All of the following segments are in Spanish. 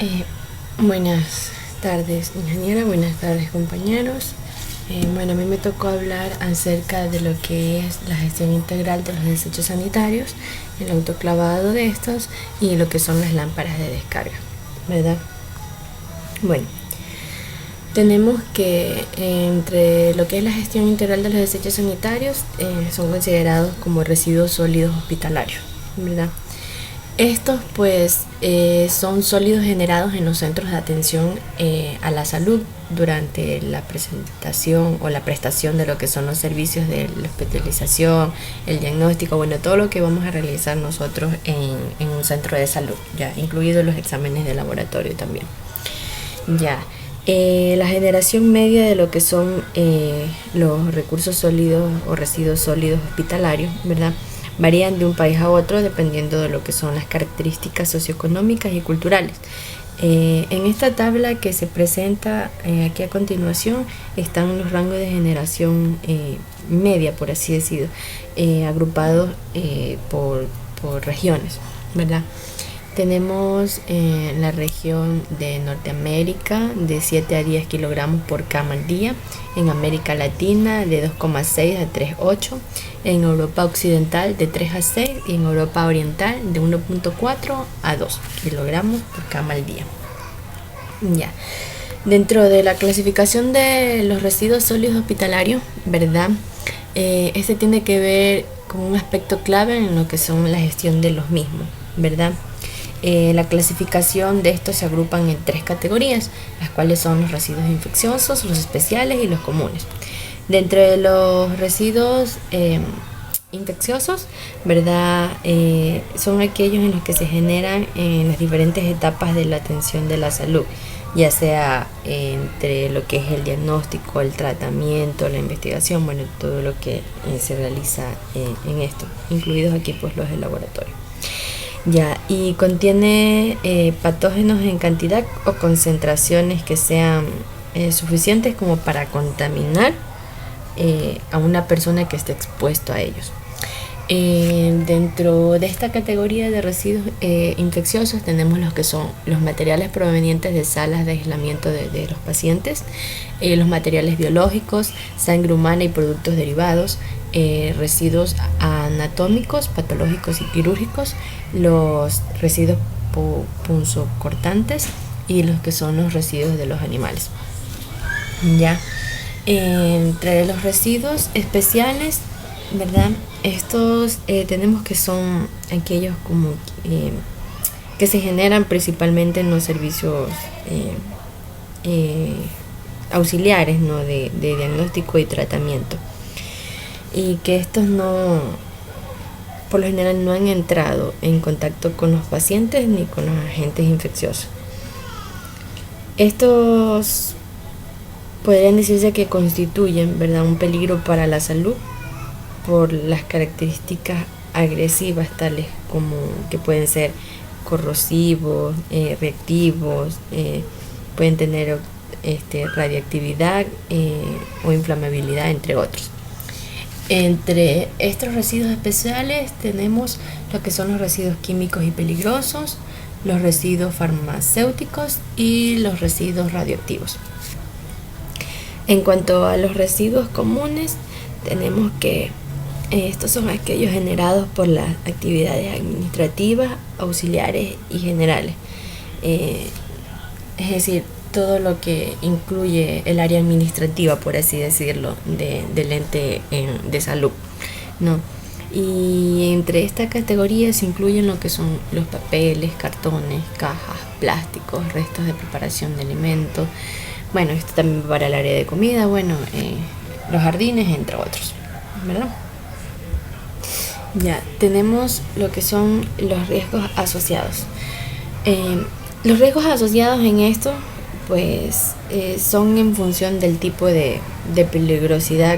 Eh, Buenas tardes, ingeniera, buenas tardes, compañeros. A mí me tocó hablar acerca de lo que es la gestión integral de los desechos sanitarios, el autoclavado de estos y lo que son las lámparas de descarga, ¿verdad? Bueno, tenemos que entre lo que es la gestión integral de los desechos sanitarios son considerados como residuos sólidos hospitalarios, ¿verdad? Estos son sólidos generados en los centros de atención a la salud durante la presentación o la prestación de lo que son los servicios de la hospitalización, el diagnóstico, bueno, todo lo que vamos a realizar nosotros en un centro de salud, ya incluidos los exámenes de laboratorio también. Ya, la generación media de lo que son los recursos sólidos o residuos sólidos hospitalarios, ¿verdad? Varían de un país a otro dependiendo de lo que son las características socioeconómicas y culturales. En esta tabla que se presenta aquí a continuación están los rangos de generación media, por así decirlo, agrupados por regiones, ¿verdad? Tenemos la región de Norteamérica de 7 a 10 kilogramos por cama al día, en América Latina de 2,6 a 3,8, en Europa Occidental de 3 a 6 y en Europa Oriental de 1,4 a 2 kilogramos por cama al día. Ya. Dentro de la clasificación de los residuos sólidos hospitalarios, ¿verdad? Este tiene que ver con un aspecto clave en lo que son la gestión de los mismos, ¿verdad? La clasificación de estos se agrupan en 3 categorías, las cuales son los residuos infecciosos, los especiales y los comunes. Dentro de los residuos infecciosos, ¿verdad? Son aquellos en los que se generan en las diferentes etapas de la atención de la salud, ya sea entre lo que es el diagnóstico, el tratamiento, la investigación, bueno, todo lo que se realiza en esto, incluidos aquí pues los de laboratorio. Ya, y contiene patógenos en cantidad o concentraciones que sean suficientes como para contaminar a una persona que esté expuesto a ellos. Dentro de esta categoría de residuos infecciosos tenemos los que son los materiales provenientes de salas de aislamiento de los pacientes, los materiales biológicos, sangre humana y productos derivados, residuos anatómicos, patológicos y quirúrgicos, los residuos punzocortantes y los que son los residuos de los animales. Ya, entre los residuos especiales, ¿verdad? Estos tenemos que son aquellos como que se generan principalmente en los servicios auxiliares, ¿no? de diagnóstico y tratamiento, y que estos no, por lo general, no han entrado en contacto con los pacientes ni con los agentes infecciosos. Estos podrían decirse que constituyen, ¿verdad?, un peligro para la salud por las características agresivas tales como que pueden ser corrosivos, reactivos, pueden tener radiactividad o inflamabilidad, entre otros. Entre estos residuos especiales tenemos lo que son los residuos químicos y peligrosos, los residuos farmacéuticos y los residuos radioactivos. En cuanto a los residuos comunes, tenemos que estos son aquellos generados por las actividades administrativas, auxiliares y generales. Es decir, todo lo que incluye el área administrativa, por así decirlo, del ente de salud, ¿no? Y entre esta categoría se incluyen lo que son los papeles, cartones, cajas, plásticos, restos de preparación de alimentos. Bueno, esto también para el área de comida, bueno, los jardines, entre otros, ¿verdad? Ya, tenemos lo que son los riesgos asociados. Los riesgos asociados en esto, pues, son en función del tipo de peligrosidad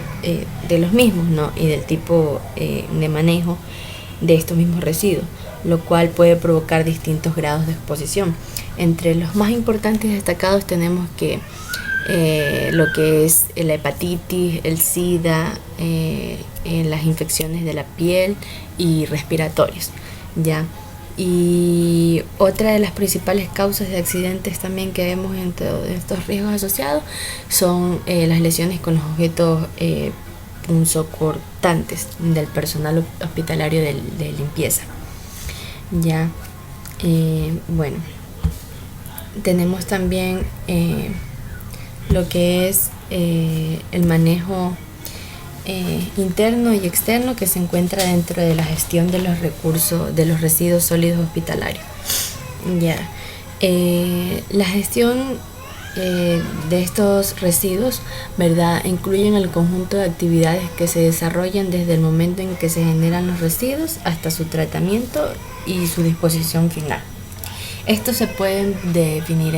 de los mismos, ¿no? Y del tipo de manejo de estos mismos residuos, lo cual puede provocar distintos grados de exposición. Entre los más importantes y destacados tenemos que lo que es la hepatitis, el SIDA, las infecciones de la piel y respiratorias, ¿ya? Y otra de las principales causas de accidentes también que vemos en todos estos riesgos asociados son las lesiones con los objetos punzocortantes del personal hospitalario de limpieza. Ya, bueno, tenemos también lo que es el manejo interno y externo que se encuentra dentro de la gestión de los recursos de los residuos sólidos hospitalarios. Ya, la gestión de estos residuos, ¿verdad?, incluyen el conjunto de actividades que se desarrollan desde el momento en que se generan los residuos hasta su tratamiento y su disposición final. Estos se pueden definir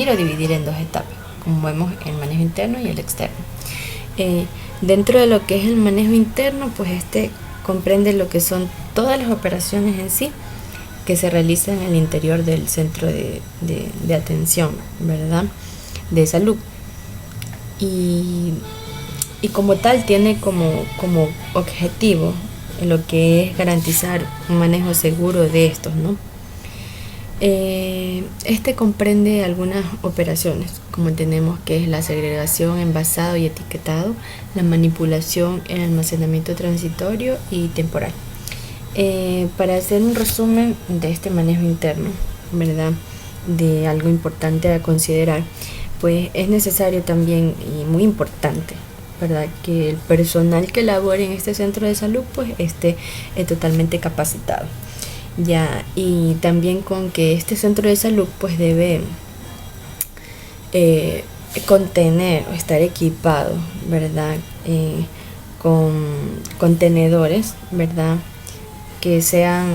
o dividir en dos etapas, como vemos, el manejo interno y el externo. Dentro de lo que es el manejo interno, pues este comprende lo que son todas las operaciones en sí que se realizan en el interior del centro de atención, ¿verdad?, de salud. Y como tal tiene como objetivo lo que es garantizar un manejo seguro de estos, ¿no? Este comprende algunas operaciones, como tenemos que es la segregación, envasado y etiquetado, la manipulación, el almacenamiento transitorio y temporal. Para hacer un resumen de este manejo interno, ¿verdad?, de algo importante a considerar, pues es necesario también y muy importante, ¿verdad?, que el personal que labore en este centro de salud pues esté totalmente capacitado. Ya, y también con que este centro de salud pues debe contener o estar equipado, ¿verdad?, con contenedores, ¿verdad?, que sean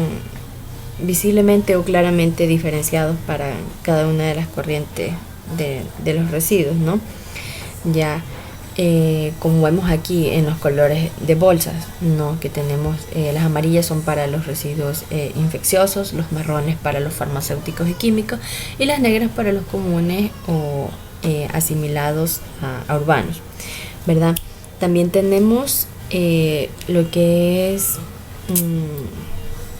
visiblemente o claramente diferenciados para cada una de las corrientes de los residuos, ¿no? Ya, como vemos aquí en los colores de bolsas, ¿no?, que tenemos, las amarillas son para los residuos infecciosos, los marrones para los farmacéuticos y químicos y las negras para los comunes o asimilados a urbanos, ¿verdad? También tenemos lo que es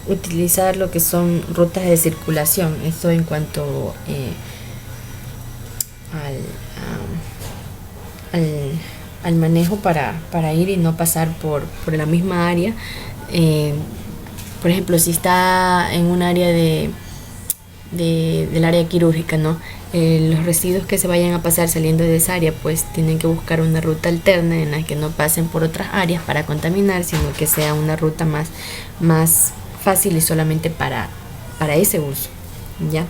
utilizar lo que son rutas de circulación. Esto en cuanto al manejo para ir y no pasar por la misma área. Por ejemplo, si está en un área del área quirúrgica, ¿no?, los residuos que se vayan a pasar saliendo de esa área pues tienen que buscar una ruta alterna en la que no pasen por otras áreas para contaminar, sino que sea una ruta más fácil y solamente para ese uso, ¿ya?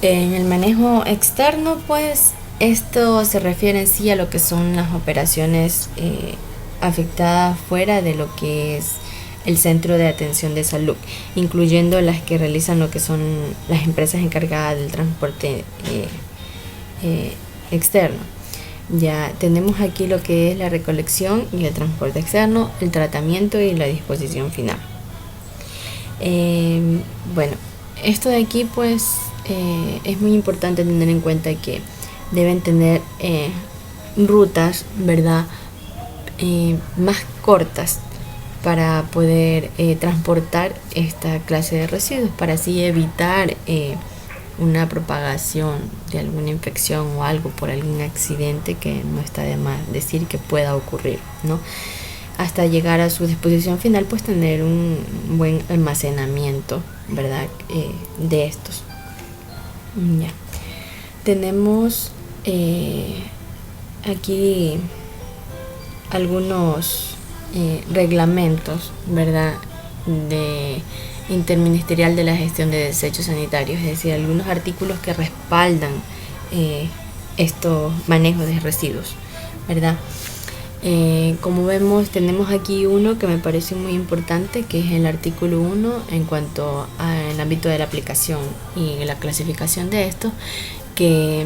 En el manejo externo, pues esto se refiere en sí a lo que son las operaciones afectadas fuera de lo que es el centro de atención de salud, incluyendo las que realizan lo que son las empresas encargadas del transporte externo. Ya tenemos aquí lo que es la recolección y el transporte externo, el tratamiento y la disposición final. Bueno, esto de aquí pues es muy importante tener en cuenta que deben tener rutas, ¿verdad?, más cortas para poder transportar esta clase de residuos, para así evitar una propagación de alguna infección o algo por algún accidente que no está de más decir que pueda ocurrir, ¿no? Hasta llegar a su disposición final, pues tener un buen almacenamiento, ¿verdad?, de estos. Ya. Tenemos aquí algunos reglamentos, ¿verdad?, de interministerial de la gestión de desechos sanitarios, es decir, algunos artículos que respaldan estos manejos de residuos, ¿verdad? Como vemos, tenemos aquí uno que me parece muy importante, que es el artículo 1 en cuanto al ámbito de la aplicación y la clasificación de esto, que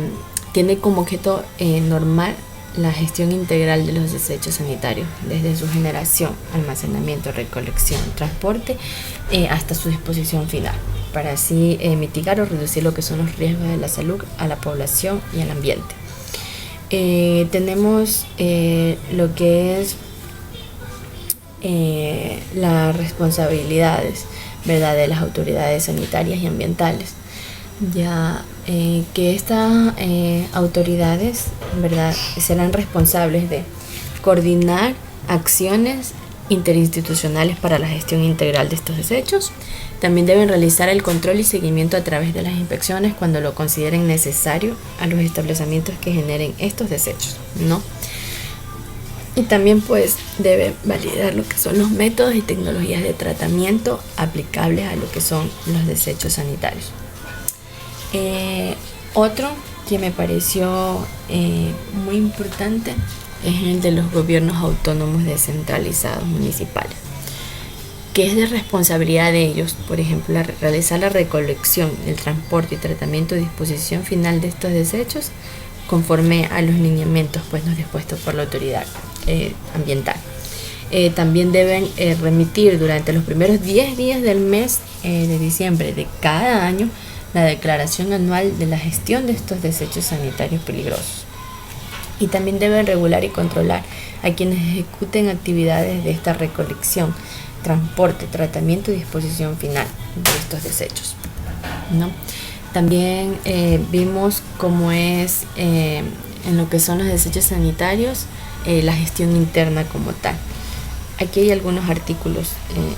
tiene como objeto normal la gestión integral de los desechos sanitarios, desde su generación, almacenamiento, recolección, transporte, hasta su disposición final, para así mitigar o reducir lo que son los riesgos de la salud a la población y al ambiente. Tenemos lo que es las responsabilidades, ¿verdad?, de las autoridades sanitarias y ambientales. Ya que estas autoridades, ¿verdad?, serán responsables de coordinar acciones interinstitucionales para la gestión integral de estos desechos. También deben realizar el control y seguimiento a través de las inspecciones cuando lo consideren necesario a los establecimientos que generen estos desechos, ¿no? Y también pues debe validar lo que son los métodos y tecnologías de tratamiento aplicables a lo que son los desechos sanitarios. Otro que me pareció muy importante es el de los gobiernos autónomos descentralizados municipales, que es de responsabilidad de ellos, por ejemplo, realizar la recolección, el transporte y tratamiento y disposición final de estos desechos conforme a los lineamientos pues dispuestos por la autoridad ambiental. También deben remitir durante los primeros 10 días del mes de diciembre de cada año la declaración anual de la gestión de estos desechos sanitarios peligrosos. Y también deben regular y controlar a quienes ejecuten actividades de esta recolección, transporte, tratamiento y disposición final de estos desechos, ¿no? También vimos cómo es en lo que son los desechos sanitarios la gestión interna como tal. Aquí hay algunos artículos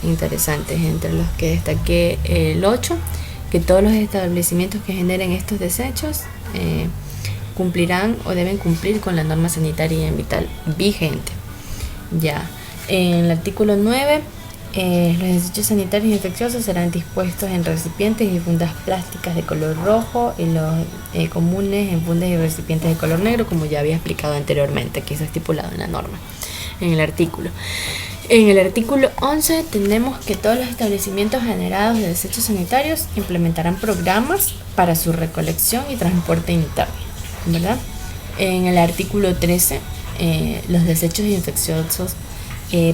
interesantes, entre los que destaqué el 8, que todos los establecimientos que generen estos desechos cumplirán o deben cumplir con la norma sanitaria y ambiental vigente. Ya, en el artículo 9, los desechos sanitarios infecciosos serán dispuestos en recipientes y fundas plásticas de color rojo y los comunes en fundas y recipientes de color negro, como ya había explicado anteriormente, que es estipulado en la norma, en el artículo. En el artículo 11 tenemos que todos los establecimientos generados de desechos sanitarios implementarán programas para su recolección y transporte interno, ¿verdad? En el artículo 13, los desechos infecciosos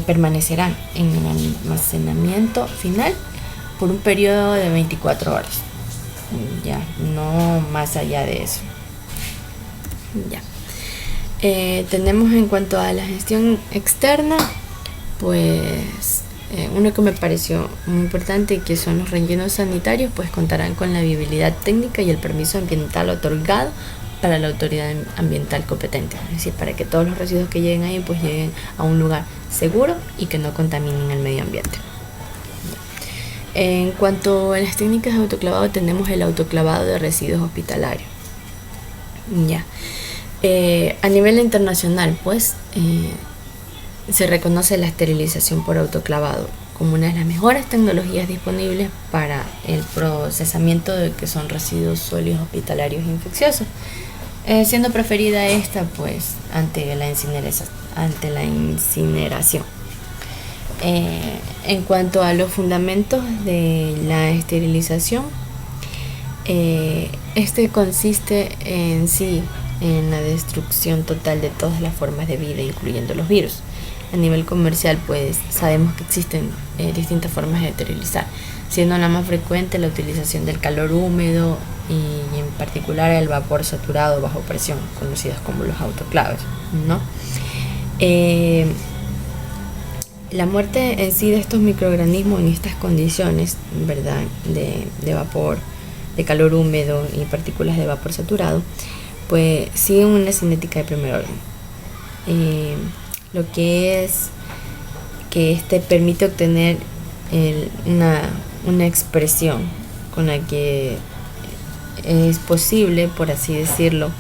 permanecerán en el almacenamiento final por un periodo de 24 horas. Ya, no más allá de eso. Ya. Tenemos en cuanto a la gestión externa, pues uno que me pareció muy importante, que son los rellenos sanitarios, pues contarán con la viabilidad técnica y el permiso ambiental otorgado para la autoridad ambiental competente, es decir, para que todos los residuos que lleguen ahí pues lleguen a un lugar seguro y que no contaminen el medio ambiente. En cuanto a las técnicas de autoclavado, tenemos el autoclavado de residuos hospitalarios. Ya. A nivel internacional, pues se reconoce la esterilización por autoclavado como una de las mejores tecnologías disponibles para el procesamiento de que son residuos sólidos hospitalarios infecciosos, siendo preferida esta pues ante la incineración. En cuanto a los fundamentos de la esterilización, este consiste en sí en la destrucción total de todas las formas de vida, incluyendo los virus. A nivel comercial, pues sabemos que existen distintas formas de esterilizar, siendo la más frecuente la utilización del calor húmedo y en particular el vapor saturado bajo presión, conocidos como los autoclaves, ¿no? La muerte en sí de estos microorganismos en estas condiciones, ¿verdad?, de vapor, de calor húmedo y partículas de vapor saturado, pues siguen una cinética de primer orden. Lo que es que este permite obtener una expresión con la que es posible, por así decirlo,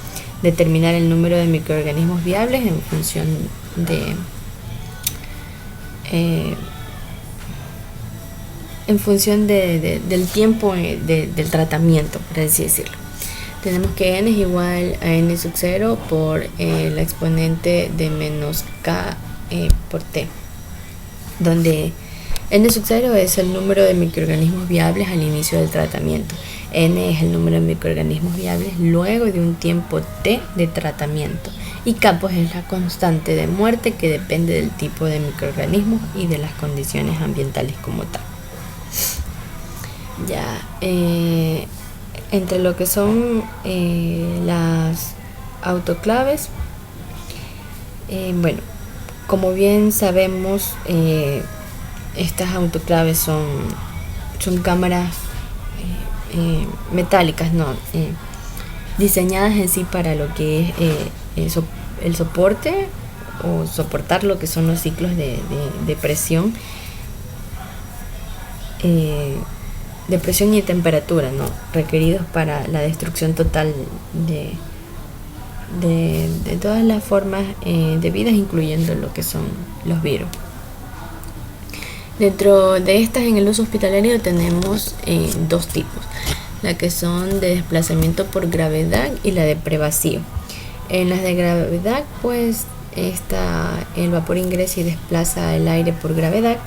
determinar el número de microorganismos viables en función del tiempo del tratamiento, por así decirlo. Tenemos que n es igual a n sub 0 por la exponente de menos k por t, donde n sub 0 es el número de microorganismos viables al inicio del tratamiento, n es el número de microorganismos viables luego de un tiempo t de tratamiento, y k pues es la constante de muerte que depende del tipo de microorganismo y de las condiciones ambientales como tal. Ya, entre lo que son las autoclaves, bueno, como bien sabemos, estas autoclaves son son cámaras metálicas, no, diseñadas en sí para lo que es el soporte o soportar lo que son los ciclos de presión, de presión y temperatura, ¿no?, requeridos para la destrucción total de todas las formas de vida, incluyendo lo que son los virus. Dentro de estas, en el uso hospitalario tenemos dos tipos: la que son de desplazamiento por gravedad y la de prevacío. En las de gravedad, pues el vapor ingresa y desplaza el aire por gravedad,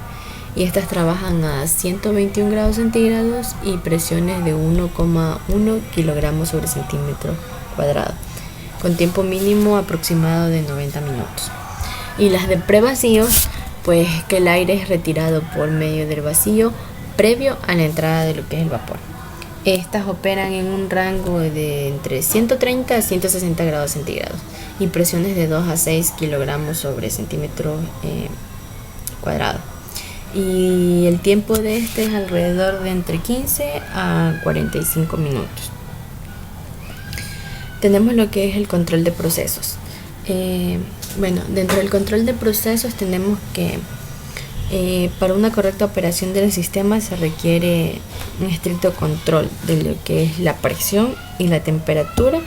y estas trabajan a 121 grados centígrados y presiones de 1,1 kilogramos sobre centímetro cuadrado, con tiempo mínimo aproximado de 90 minutos. Y las de prevacío, pues que el aire es retirado por medio del vacío previo a la entrada de lo que es el vapor. Estas operan en un rango de entre 130 a 160 grados centígrados y presiones de 2 a 6 kilogramos sobre centímetro cuadrado. Y el tiempo de este es alrededor de entre 15 a 45 minutos. Tenemos lo que es el control de procesos. Dentro del control de procesos tenemos que para una correcta operación del sistema se requiere un estricto control de lo que es la presión y la temperatura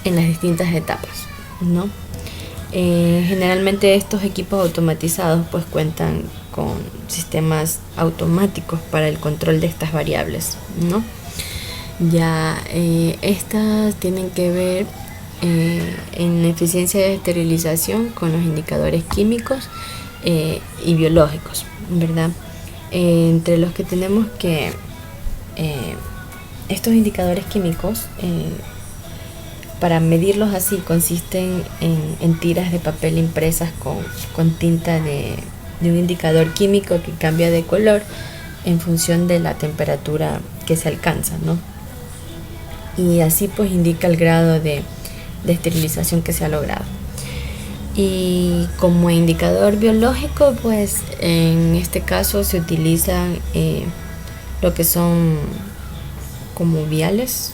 en las distintas etapas, ¿no? Generalmente estos equipos automatizados pues cuentan con sistemas automáticos para el control de estas variables, ¿no? Ya estas tienen que ver en la eficiencia de esterilización con los indicadores químicos y biológicos, ¿verdad? Entre los que tenemos que estos indicadores químicos, para medirlos así, consisten en tiras de papel impresas con tinta de un indicador químico que cambia de color en función de la temperatura que se alcanza, ¿no? Y así pues indica el grado de esterilización que se ha logrado. Y como indicador biológico, pues en este caso se utilizan lo que son como viales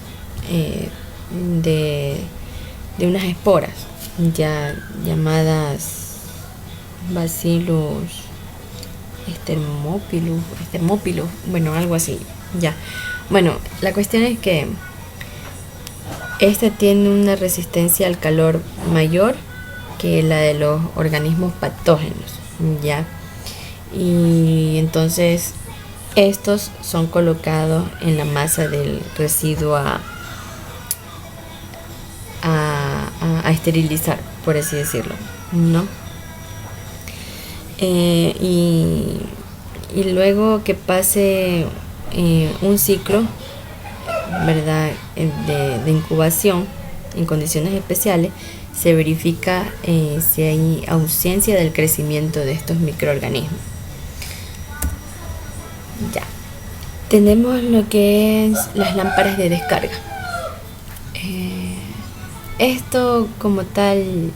de unas esporas ya llamadas Bacillus estermopilus, bueno, algo así, ya. Bueno, la cuestión es que esta tiene una resistencia al calor mayor que la de los organismos patógenos, ya. Y entonces estos son colocados en la masa del residuo a esterilizar, por así decirlo, ¿no? Y luego que pase un ciclo, ¿verdad?, de incubación en condiciones especiales, se verifica si hay ausencia del crecimiento de estos microorganismos. Ya. Tenemos lo que es las lámparas de descarga. Esto como tal,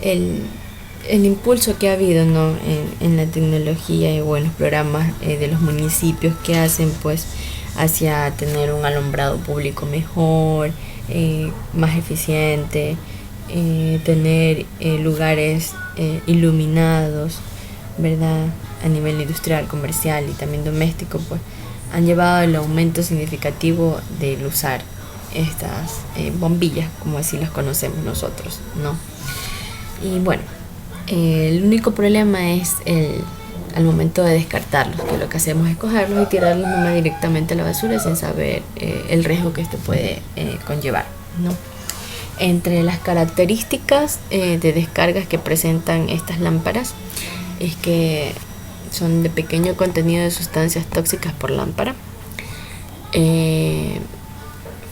el impulso que ha habido, ¿no?, en la tecnología y los programas de los municipios que hacen pues hacia tener un alumbrado público mejor, más eficiente, tener lugares iluminados, ¿verdad?, a nivel industrial, comercial y también doméstico, pues han llevado al aumento significativo del usar estas bombillas, como así las conocemos nosotros, ¿no? Y bueno, el único problema es al momento de descartarlos, que lo que hacemos es cogerlos y tirarlos nomás directamente a la basura sin saber el riesgo que esto puede conllevar, ¿no? Entre las características de descargas que presentan estas lámparas es que son de pequeño contenido de sustancias tóxicas por lámpara,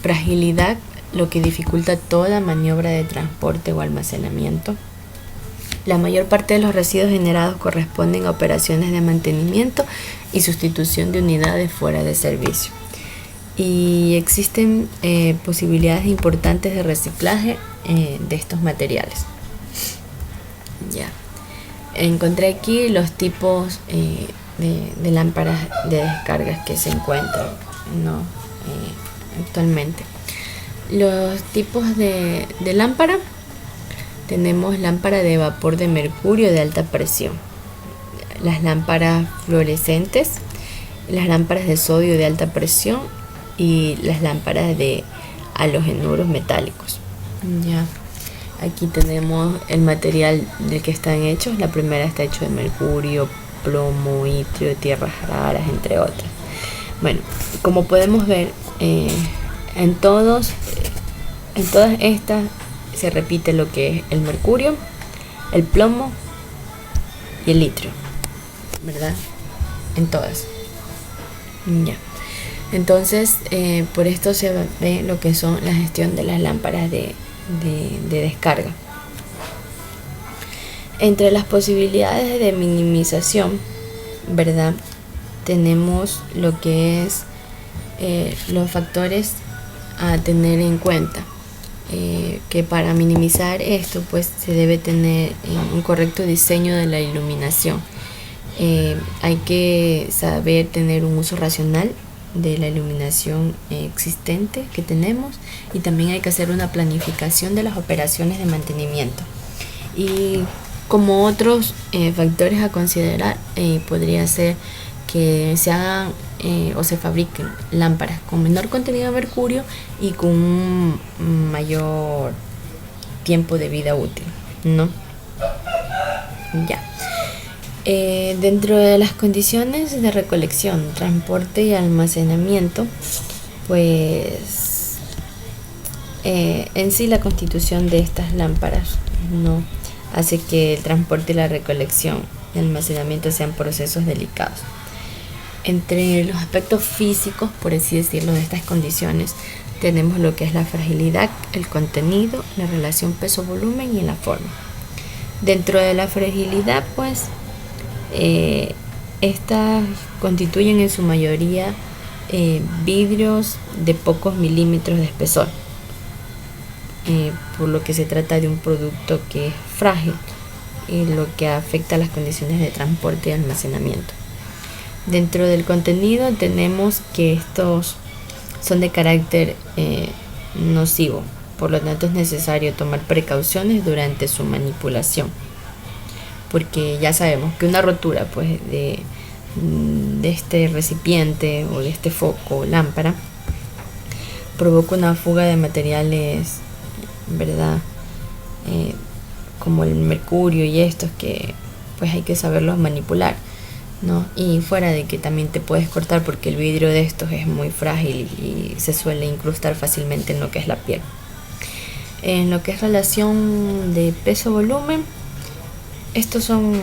fragilidad, lo que dificulta toda maniobra de transporte o almacenamiento. La mayor parte de los residuos generados corresponden a operaciones de mantenimiento y sustitución de unidades fuera de servicio. Y existen posibilidades importantes de reciclaje de estos materiales. Ya. Encontré aquí los tipos de lámparas de descargas que se encuentran, ¿no? Actualmente. Los tipos de lámpara: tenemos lámpara de vapor de mercurio de alta presión, las lámparas fluorescentes, las lámparas de sodio de alta presión y las lámparas de halogenuros metálicos. Ya. Aquí tenemos el material del que están hechos. La primera está hecho de mercurio, plomo, itrio, tierras raras, entre otras. Bueno, como podemos ver, en todas estas se repite lo que es el mercurio, el plomo y el itrio, ¿verdad? En todas. Ya. Entonces, por esto se ve lo que son la gestión de las lámparas de descarga. Entre las posibilidades de minimización, ¿verdad? Tenemos lo que es los factores a tener en cuenta, que para minimizar esto pues se debe tener un correcto diseño de la iluminación. Hay que saber tener un uso racional de la iluminación existente que tenemos, y también hay que hacer una planificación de las operaciones de mantenimiento. Y como otros factores a considerar, podría ser que se hagan o se fabriquen lámparas con menor contenido de mercurio y con un mayor tiempo de vida útil, ¿no? Ya. Dentro de las condiciones de recolección, transporte y almacenamiento, pues en sí la constitución de estas lámparas no hace que el transporte y la recolección y almacenamiento sean procesos delicados. Entre los aspectos físicos, por así decirlo, de estas condiciones, tenemos lo que es la fragilidad, el contenido, la relación peso-volumen y la forma. Dentro de la fragilidad, pues, estas constituyen en su mayoría vidrios de pocos milímetros de espesor, por lo que se trata de un producto que es frágil, lo que afecta a las condiciones de transporte y almacenamiento. Dentro del contenido tenemos que estos son de carácter nocivo, por lo tanto es necesario tomar precauciones durante su manipulación, porque ya sabemos que una rotura pues de este recipiente o de este foco o lámpara provoca una fuga de materiales, ¿verdad? Como el mercurio y estos que pues hay que saberlos manipular, ¿no? Y fuera de que también te puedes cortar, porque el vidrio de estos es muy frágil y se suele incrustar fácilmente en lo que es la piel. En lo que es relación de peso-volumen, estos son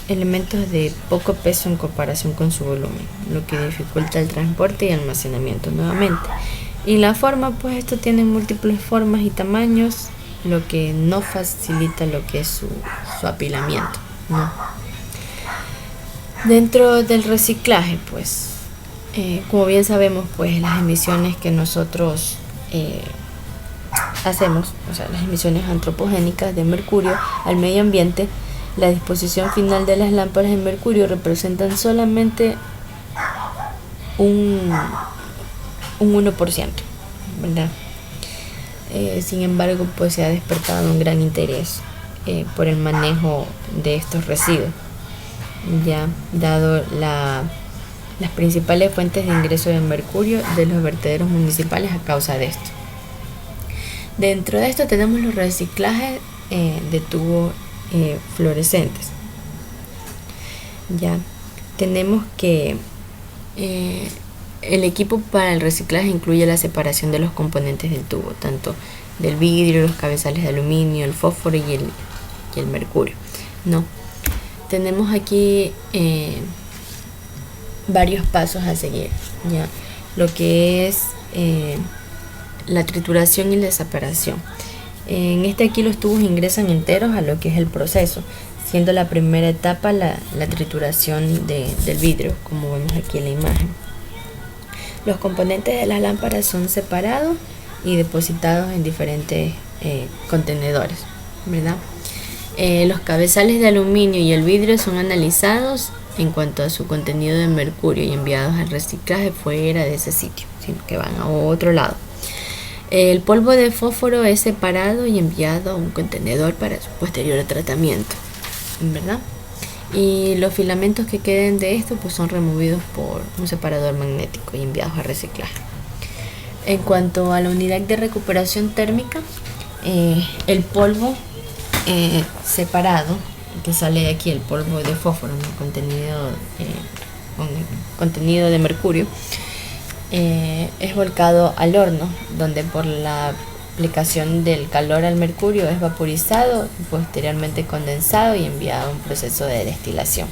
elementos de poco peso en comparación con su volumen, lo que dificulta el transporte y almacenamiento nuevamente. Y la forma, pues esto tiene múltiples formas y tamaños, lo que no facilita lo que es su apilamiento, ¿no? Dentro del reciclaje, pues, como bien sabemos, pues las emisiones que nosotros hacemos, o sea, las emisiones antropogénicas de mercurio al medio ambiente, la disposición final de las lámparas de mercurio representan solamente un 1%, ¿verdad? Sin embargo, pues se ha despertado un gran interés por el manejo de estos residuos, ya dado las principales fuentes de ingreso de mercurio de los vertederos municipales a causa de esto. Dentro de esto tenemos los reciclajes de tubos fluorescentes. Ya tenemos que el equipo para el reciclaje incluye la separación de los componentes del tubo, tanto del vidrio, los cabezales de aluminio, el fósforo y el mercurio, ¿no? Tenemos aquí varios pasos a seguir, ¿ya? Lo que es la trituración y la separación. En aquí los tubos ingresan enteros a lo que es el proceso, siendo la primera etapa la trituración del vidrio, como vemos aquí en la imagen. Los componentes de las lámparas son separados y depositados en diferentes contenedores, ¿verdad? Los cabezales de aluminio y el vidrio son analizados en cuanto a su contenido de mercurio y enviados al reciclaje fuera de ese sitio, sino que van a otro lado. El polvo de fósforo es separado y enviado a un contenedor para su posterior tratamiento, ¿verdad? Y los filamentos que queden de esto pues son removidos por un separador magnético y enviados a reciclaje. En cuanto a la unidad de recuperación térmica, el polvo separado que sale de aquí, el polvo de fósforo con contenido de mercurio, es volcado al horno, donde por la aplicación del calor al mercurio es vaporizado y posteriormente condensado y enviado a un proceso de destilación.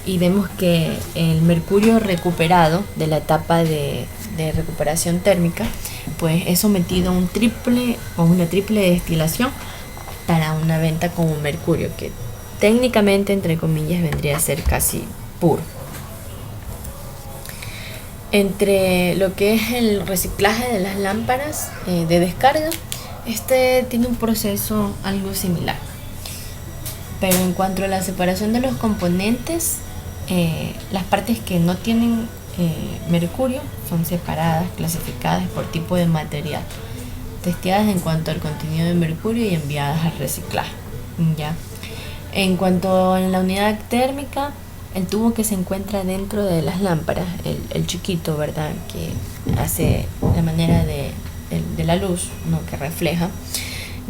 Y vemos que el mercurio recuperado de la etapa de recuperación térmica pues es sometido a una triple destilación para una venta como mercurio, que técnicamente, entre comillas, vendría a ser casi puro. Entre lo que es el reciclaje de las lámparas de descarga, este tiene un proceso algo similar. Pero en cuanto a la separación de los componentes, las partes que no tienen mercurio son separadas, clasificadas por tipo de material, testeadas en cuanto al contenido de mercurio y enviadas al reciclaje. ¿Ya? En cuanto a la unidad térmica, el tubo que se encuentra dentro de las lámparas, el chiquito, ¿verdad?, que hace la manera de la luz, ¿no?, que refleja,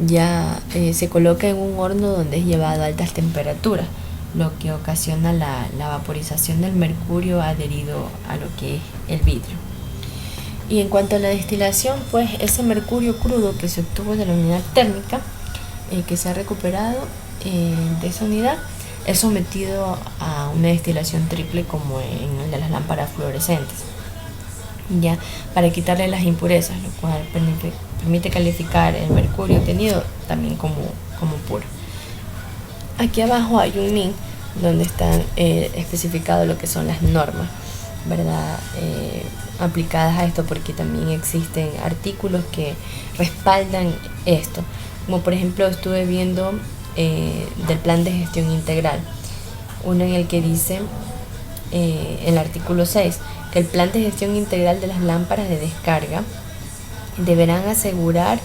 ya se coloca en un horno donde es llevado a altas temperaturas, lo que ocasiona la vaporización del mercurio adherido a lo que es el vidrio. Y en cuanto a la destilación, pues ese mercurio crudo que se obtuvo de la unidad térmica, que se ha recuperado de esa unidad, es sometido a una destilación triple como en el de las lámparas fluorescentes, ya, para quitarle las impurezas, lo cual permite calificar el mercurio obtenido también como puro. Aquí abajo hay un link donde están especificados lo que son las normas, ¿verdad?, aplicadas a esto, porque también existen artículos que respaldan esto, como por ejemplo estuve viendo del plan de gestión integral, uno en el que dice en el artículo 6 que el plan de gestión integral de las lámparas de descarga deberán asegurar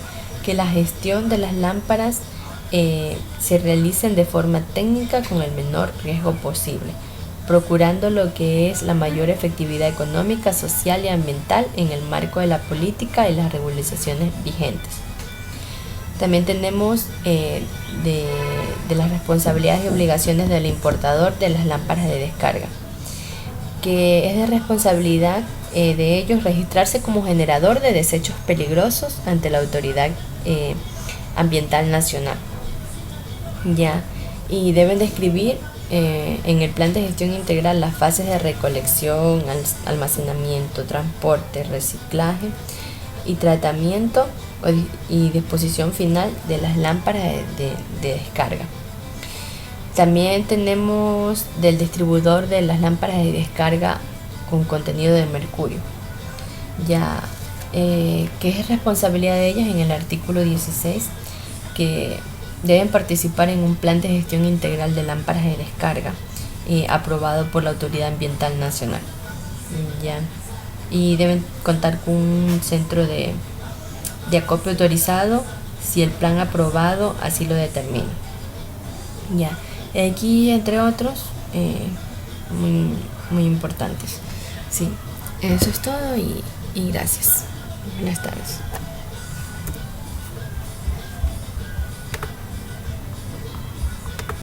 que la gestión de las lámparas se realicen de forma técnica con el menor riesgo posible, procurando lo que es la mayor efectividad económica, social y ambiental en el marco de la política y las regularizaciones vigentes. También tenemos de las responsabilidades y obligaciones del importador de las lámparas de descarga, que es de responsabilidad de ellos registrarse como generador de desechos peligrosos ante la autoridad ambiental nacional, ya, y deben describir en el plan de gestión integral las fases de recolección, almacenamiento, transporte, reciclaje y tratamiento y disposición final de las lámparas de descarga. También tenemos del distribuidor de las lámparas de descarga con contenido de mercurio, ya, que es responsabilidad de ellas en el artículo 16, que deben participar en un plan de gestión integral de lámparas de descarga aprobado por la Autoridad Ambiental Nacional, ya, y deben contar con un centro de acopio autorizado si el plan aprobado así lo determina, ya. Aquí entre otros muy importantes. Sí, eso es todo y gracias. Buenas tardes.